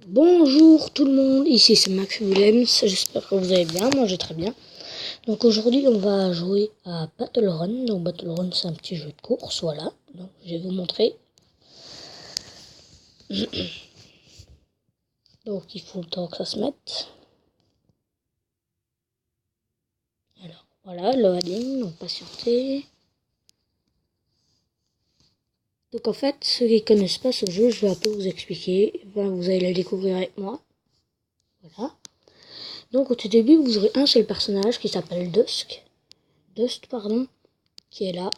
Bonjour tout le monde, ici c'est Max Willems, j'espère que vous allez bien, moi j'ai très bien. Donc aujourd'hui on va jouer à Battle Run, donc Battle Run c'est un petit jeu de course, voilà. Donc je vais vous montrer. Donc il faut le temps que ça se mette. Alors voilà, loading, donc patientez. Donc en fait, ceux qui ne connaissent pas ce jeu, je vais un peu vous expliquer, vous allez le découvrir avec moi. Voilà. Donc au tout début, vous aurez un seul personnage qui s'appelle Dust, qui est là.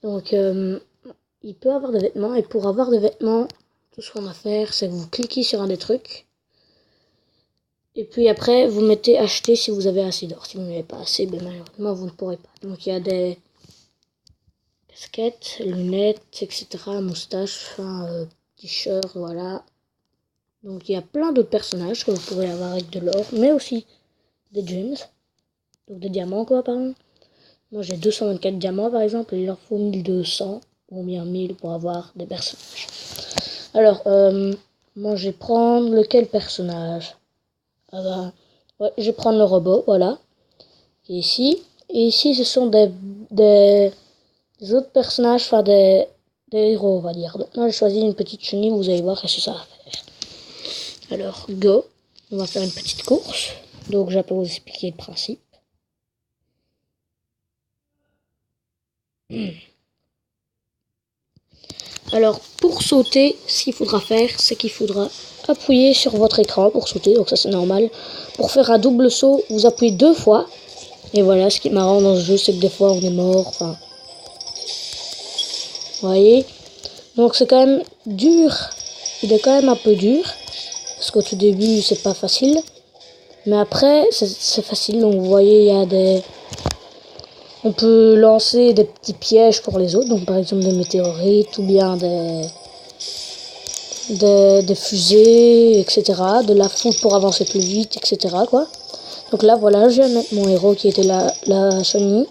Donc il peut avoir des vêtements, et pour avoir des vêtements, tout ce qu'on a à faire, c'est que vous cliquez sur un des trucs. Et puis après, vous mettez acheter si vous avez assez d'or. Si vous n'avez pas assez, ben malheureusement, vous ne pourrez pas. Donc il y a des casquettes, lunettes, etc. Moustaches, t-shirt, voilà. Donc il y a plein d'autres personnages que vous pourrez avoir avec de l'or, mais aussi des gems. Donc des diamants quoi, pardon. Moi j'ai 224 diamants par exemple, et il leur faut 1200 ou bien 1000 pour avoir des personnages. Alors, moi je vais prendre lequel personnage? Ah bah, ouais, je vais prendre le robot, voilà. Et ici ce sont des autres personnages, enfin des héros, on va dire. Donc moi j'ai choisi une petite chenille, vous allez voir ce que ça va faire. Alors, go, on va faire une petite course. Donc je vais vous expliquer le principe. Alors, pour sauter, ce qu'il faudra faire, c'est qu'il faudra appuyer sur votre écran pour sauter, donc ça c'est normal. Pour faire un double saut, vous appuyez 2 fois. Et voilà, ce qui est marrant dans ce jeu, c'est que des fois on est mort, enfin... Vous voyez? Donc c'est quand même dur, il est quand même un peu dur. Parce qu'au tout début, c'est pas facile. Mais après, c'est facile, donc vous voyez, il y a des... On peut lancer des petits pièges pour les autres, donc par exemple des météorites ou bien des fusées, etc. De la foudre pour avancer plus vite, etc. quoi. Donc là, voilà, je vais mettre mon héros qui était la chenille.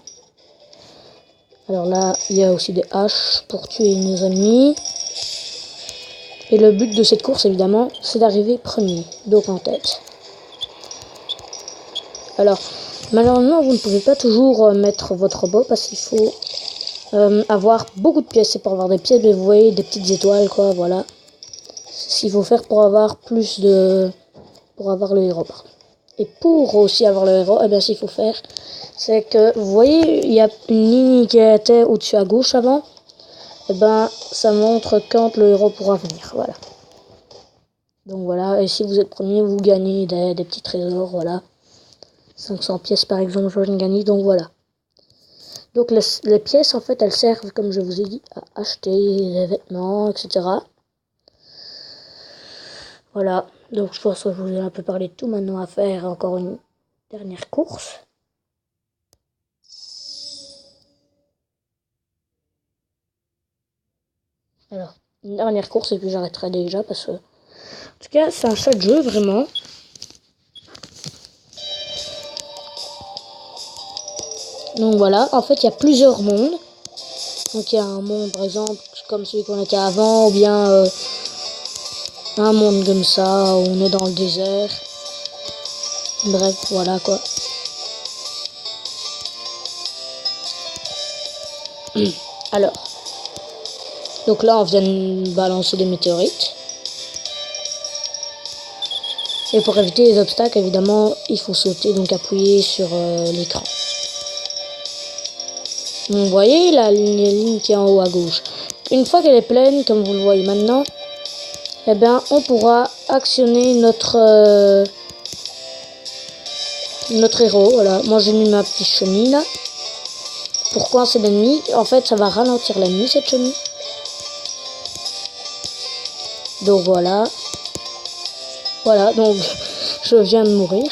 Alors là, il y a aussi des haches pour tuer nos ennemis. Et le but de cette course, évidemment, c'est d'arriver premier, donc en tête. Alors, malheureusement, vous ne pouvez pas toujours mettre votre robot parce qu'il faut avoir beaucoup de pièces. C'est pour avoir des pièces, mais vous voyez, des petites étoiles, quoi, voilà. C'est ce qu'il faut faire pour avoir plus de... pour avoir le héros, pardon. Et pour aussi avoir le héros, eh bien, ce qu'il faut faire, c'est que, vous voyez, il y a une ligne qui était au-dessus à gauche avant. Et ben, ça montre quand le héros pourra venir, voilà. Donc voilà, et si vous êtes premier, vous gagnez des petits trésors, voilà. 500 pièces par exemple, je viens de gagner, donc voilà. Donc les pièces, en fait, elles servent, comme je vous ai dit, à acheter des vêtements, etc. Voilà, donc je pense que je vous ai un peu parlé de tout. Maintenant à faire encore une dernière course. Alors, une dernière course et puis j'arrêterai déjà parce que... En tout cas, c'est un chouette jeu, vraiment. Donc voilà, en fait, il y a plusieurs mondes. Donc il y a un monde, par exemple, comme celui qu'on était avant, ou bien un monde comme ça, où on est dans le désert. Bref, voilà quoi. Alors, donc là, on vient de balancer des météorites. Et pour éviter les obstacles, évidemment, il faut sauter, donc appuyer sur l'écran. Vous voyez la ligne qui est en haut à gauche. Une fois qu'elle est pleine, comme vous le voyez maintenant, eh bien, on pourra actionner notre héros. Voilà, moi j'ai mis ma petite chenille là. Pourquoi c'est l'ennemi? En fait, ça va ralentir l'ennemi cette chenille. Donc voilà. Voilà, donc je viens de mourir.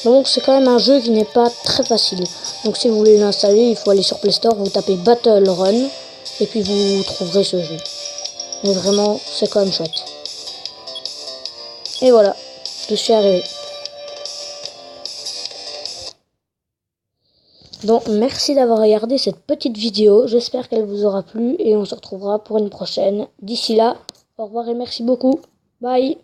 Donc c'est quand même un jeu qui n'est pas très facile. Donc si vous voulez l'installer, il faut aller sur Play Store, vous tapez Battle Run et puis vous trouverez ce jeu. Mais vraiment, c'est quand même chouette. Et voilà, je suis arrivé. Donc merci d'avoir regardé cette petite vidéo. J'espère qu'elle vous aura plu et on se retrouvera pour une prochaine. D'ici là, au revoir et merci beaucoup. Bye.